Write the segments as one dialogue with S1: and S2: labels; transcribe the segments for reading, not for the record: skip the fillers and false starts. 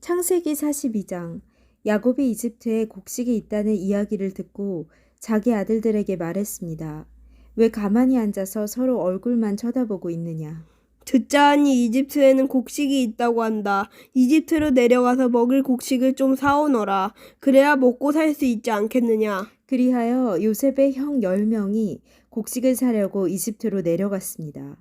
S1: 창세기 42장. 야곱이 이집트에 곡식이 있다는 이야기를 듣고 자기 아들들에게 말했습니다. 왜 가만히 앉아서 서로 얼굴만 쳐다보고 있느냐?
S2: 듣자 하니 이집트에는 곡식이 있다고 한다. 이집트로 내려가서 먹을 곡식을 좀 사오너라. 그래야 먹고 살 수 있지 않겠느냐.
S1: 그리하여 요셉의 형 10명이 곡식을 사려고 이집트로 내려갔습니다.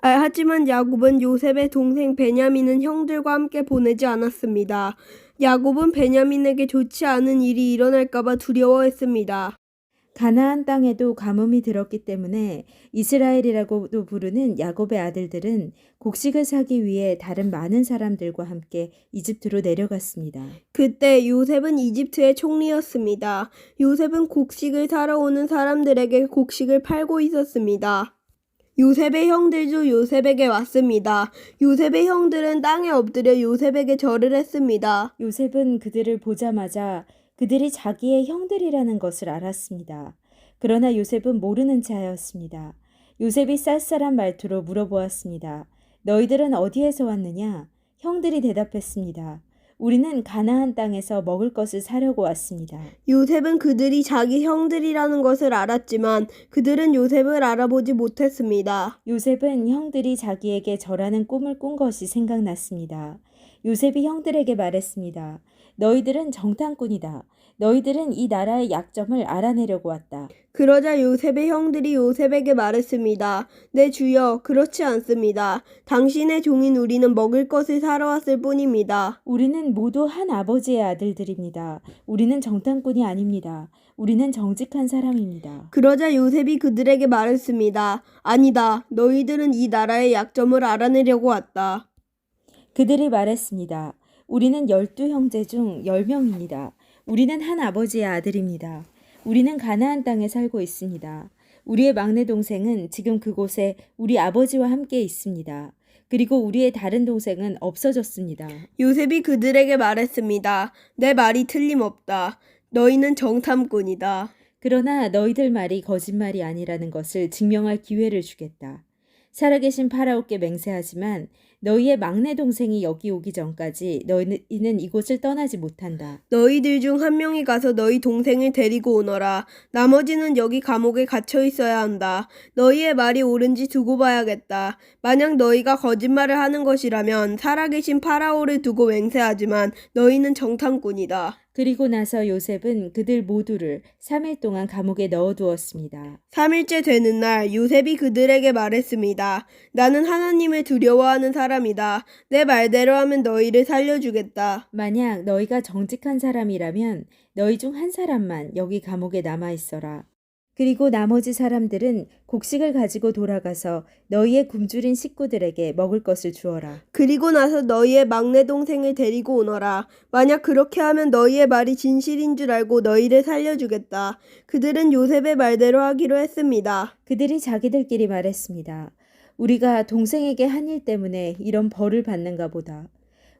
S2: 하지만 야곱은 요셉의 동생 베냐민은 형들과 함께 보내지 않았습니다. 야곱은 베냐민에게 좋지 않은 일이 일어날까봐 두려워했습니다.
S1: 가나안 땅에도 가뭄이 들었기 때문에 이스라엘이라고도 부르는 야곱의 아들들은 곡식을 사기 위해 다른 많은 사람들과 함께 이집트로 내려갔습니다.
S2: 그때 요셉은 이집트의 총리였습니다. 요셉은 곡식을 사러 오는 사람들에게 곡식을 팔고 있었습니다. 요셉의 형들도 요셉에게 왔습니다. 요셉의 형들은 땅에 엎드려 요셉에게 절을 했습니다.
S1: 요셉은 그들을 보자마자 그들이 자기의 형들이라는 것을 알았습니다. 그러나 요셉은 모르는 체하였습니다. 요셉이 쌀쌀한 말투로 물어보았습니다. 너희들은 어디에서 왔느냐? 형들이 대답했습니다. 우리는 가나안 땅에서 먹을 것을 사려고 왔습니다.
S2: 요셉은 그들이 자기 형들이라는 것을 알았지만 그들은 요셉을 알아보지 못했습니다.
S1: 요셉은 형들이 자기에게 절하는 꿈을 꾼 것이 생각났습니다. 요셉이 형들에게 말했습니다. 너희들은 정탐꾼이다. 너희들은 이 나라의 약점을 알아내려고 왔다.
S2: 그러자 요셉의 형들이 요셉에게 말했습니다. 네 주여, 그렇지 않습니다. 당신의 종인 우리는 먹을 것을 사러 왔을 뿐입니다.
S1: 우리는 모두 한 아버지의 아들들입니다. 우리는 정탐꾼이 아닙니다. 우리는 정직한 사람입니다.
S2: 그러자 요셉이 그들에게 말했습니다. 아니다. 너희들은 이 나라의 약점을 알아내려고 왔다.
S1: 그들이 말했습니다. 우리는 12형제 중 10명입니다. 우리는 한 아버지의 아들입니다. 우리는 가나안 땅에 살고 있습니다. 우리의 막내 동생은 지금 그곳에 우리 아버지와 함께 있습니다. 그리고 우리의 다른 동생은 없어졌습니다.
S2: 요셉이 그들에게 말했습니다. 내 말이 틀림없다. 너희는 정탐꾼이다.
S1: 그러나 너희들 말이 거짓말이 아니라는 것을 증명할 기회를 주겠다. 살아계신 파라오께 맹세하지만 너희의 막내 동생이 여기 오기 전까지 너희는 이곳을 떠나지 못한다.
S2: 너희들 중 한 명이 가서 너희 동생을 데리고 오너라. 나머지는 여기 감옥에 갇혀 있어야 한다. 너희의 말이 옳은지 두고 봐야겠다. 만약 너희가 거짓말을 하는 것이라면 살아계신 파라오를 두고 맹세하지만 너희는 정탐꾼이다.
S1: 그리고 나서 요셉은 그들 모두를 3일 동안 감옥에 넣어두었습니다.
S2: 3일째 되는 날 요셉이 그들에게 말했습니다. 나는 하나님을 두려워하는 사람이다. 내 말대로 하면 너희를 살려주겠다.
S1: 만약 너희가 정직한 사람이라면 너희 중 한 사람만 여기 감옥에 남아 있어라. 그리고 나머지 사람들은 곡식을 가지고 돌아가서 너희의 굶주린 식구들에게 먹을 것을 주어라.
S2: 그리고 나서 너희의 막내 동생을 데리고 오너라. 만약 그렇게 하면 너희의 말이 진실인 줄 알고 너희를 살려주겠다. 그들은 요셉의 말대로 하기로 했습니다.
S1: 그들이 자기들끼리 말했습니다. 우리가 동생에게 한 일 때문에 이런 벌을 받는가 보다.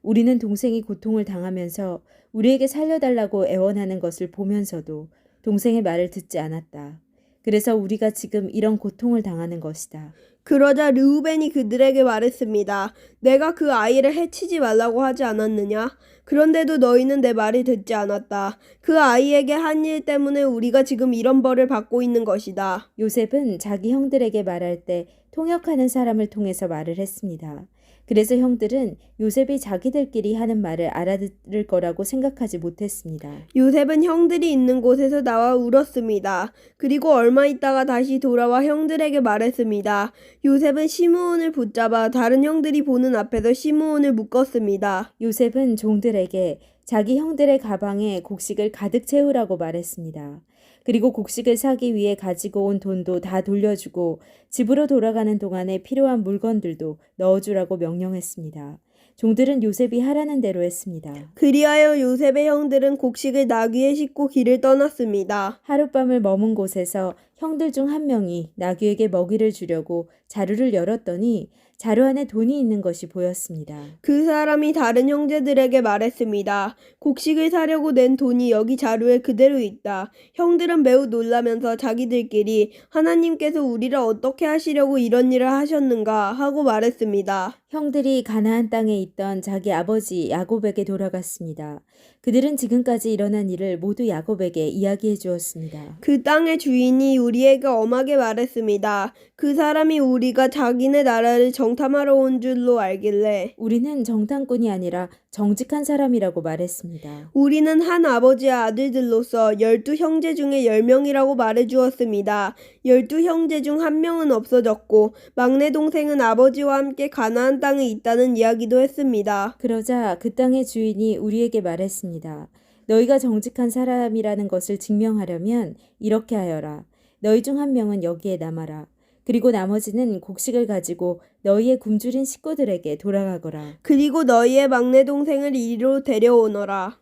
S1: 우리는 동생이 고통을 당하면서 우리에게 살려달라고 애원하는 것을 보면서도 동생의 말을 듣지 않았다. 그래서 우리가 지금 이런 고통을 당하는 것이다.
S2: 그러자 르우벤이 그들에게 말했습니다. 내가 그 아이를 해치지 말라고 하지 않았느냐? 그런데도 너희는 내 말을 듣지 않았다. 그 아이에게 한 일 때문에 우리가 지금 이런 벌을 받고 있는 것이다.
S1: 요셉은 자기 형들에게 말할 때 통역하는 사람을 통해서 말을 했습니다. 그래서 형들은 요셉이 자기들끼리 하는 말을 알아들을 거라고 생각하지 못했습니다.
S2: 요셉은 형들이 있는 곳에서 나와 울었습니다. 그리고 얼마 있다가 다시 돌아와 형들에게 말했습니다. 요셉은 시므온을 붙잡아 다른 형들이 보는 앞에서 시므온을 묶었습니다.
S1: 요셉은 종들에게 자기 형들의 가방에 곡식을 가득 채우라고 말했습니다. 그리고 곡식을 사기 위해 가지고 온 돈도 다 돌려주고 집으로 돌아가는 동안에 필요한 물건들도 넣어주라고 명령했습니다. 종들은 요셉이 하라는 대로 했습니다.
S2: 그리하여 요셉의 형들은 곡식을 나귀에 싣고 길을 떠났습니다.
S1: 하룻밤을 머문 곳에서 형들 중 한 명이 나귀에게 먹이를 주려고 자루를 열었더니 자루 안에 돈이 있는 것이 보였습니다.
S2: 그 사람이 다른 형제들에게 말했습니다. 곡식을 사려고 낸 돈이 여기 자루에 그대로 있다. 형들은 매우 놀라면서 자기들끼리 하나님께서 우리를 어떻게 하시려고 이런 일을 하셨는가 하고 말했습니다.
S1: 형들이 가나안 땅에 있던 자기 아버지 야곱에게 돌아갔습니다. 그들은 지금까지 일어난 일을 모두 야곱에게 이야기해 주었습니다.
S2: 그 땅의 주인이 우리에게 엄하게 말했습니다. 그 사람이 우리가 자기네 나라를 정탐하러 온 줄로 알길래
S1: 우리는 정탐꾼이 아니라 정직한 사람이라고 말했습니다.
S2: 우리는 한 아버지의 아들들로서 12형제 중에 10명이라고 말해주었습니다. 12형제 중 한 명은 없어졌고 막내 동생은 아버지와 함께 가나안 땅에 있다는 이야기도 했습니다.
S1: 그러자 그 땅의 주인이 우리에게 말했습니다. 너희가 정직한 사람이라는 것을 증명하려면 이렇게 하여라. 너희 중 한 명은 여기에 남아라. 그리고 나머지는 곡식을 가지고 너희의 굶주린 식구들에게 돌아가거라.
S2: 그리고 너희의 막내 동생을 이리로 데려오너라.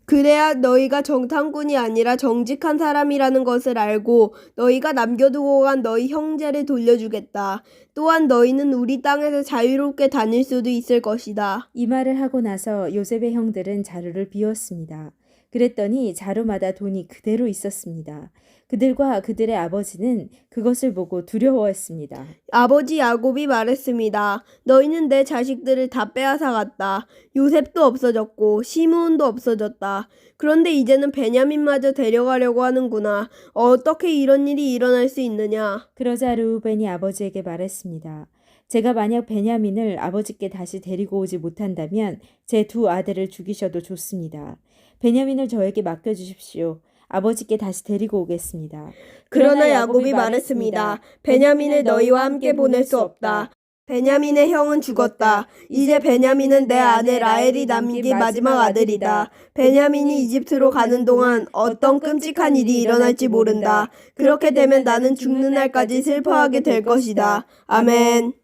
S2: 그래야 너희가 정탐꾼이 아니라 정직한 사람이라는 것을 알고 너희가 남겨두고 간 너희 형제를 돌려주겠다. 또한 너희는 우리 땅에서 자유롭게 다닐 수도 있을 것이다.
S1: 이 말을 하고 나서 요셉의 형들은 자루를 비웠습니다. 그랬더니 자루마다 돈이 그대로 있었습니다. 그들과 그들의 아버지는 그것을 보고 두려워했습니다.
S2: 아버지 야곱이 말했습니다. 너희는 내 자식들을 다 빼앗아갔다. 요셉도 없어졌고 시므온도 없어졌다. 그런데 이제는 베냐민마저 데려가려고 하는구나. 어떻게 이런 일이 일어날 수 있느냐.
S1: 그러자 르우벤이 아버지에게 말했습니다. 제가 만약 베냐민을 아버지께 다시 데리고 오지 못한다면 제 두 아들을 죽이셔도 좋습니다. 베냐민을 저에게 맡겨주십시오. 아버지께 다시 데리고 오겠습니다.
S2: 그러나 야곱이 말했습니다. 베냐민을 너희와 함께 보낼 수 없다. 베냐민의 형은 죽었다. 이제 베냐민은 내 아내 라헬이 남긴 마지막 아들이다. 베냐민이 이집트로 가는 동안 어떤 끔찍한 일이 일어날지 모른다. 그렇게 되면 나는 죽는 날까지 슬퍼하게 될 것이다. 아멘.